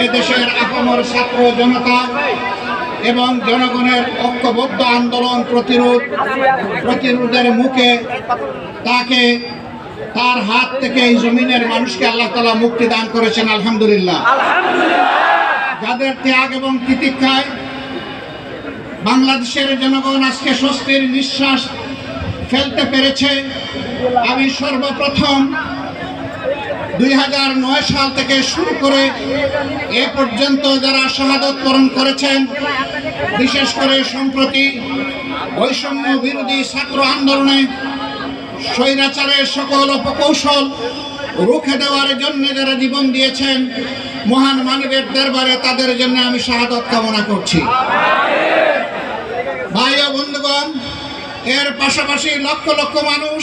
এ দেশের আপামর ছাত্র জনতা এবং জনগণের ঐক্যবদ্ধ আন্দোলন প্রতিরোধের মুখে তাকে তার হাত থেকে এই জমিনের মানুষকে আল্লাহ তাআলা মুক্তি দান করেছেন। আলহামদুলিল্লাহ। যাদের ত্যাগ এবং তিতিক্ষায় বাংলাদেশের জনগণ আজকে স্বস্তির নিঃশ্বাস ফেলতে পেরেছে। আমি সর্বপ্রথম 2009 সাল থেকে শুরু করে এ পর্যন্ত যারা শাহাদত বরণ করেছেন, বিশেষ করে সম্প্রতি বৈষম্য বিরোধী ছাত্র আন্দোলনে স্বৈরাচারের সকল অপকৌশল রুখে দেওয়ার জন্য যারা জীবন দিয়েছেন, মহান মানবের দরবারে তাদের জন্য আমি শাহাদত কামনা করছি। ভাই ও বন্ধুগণ, এর পাশাপাশি লক্ষ লক্ষ মানুষ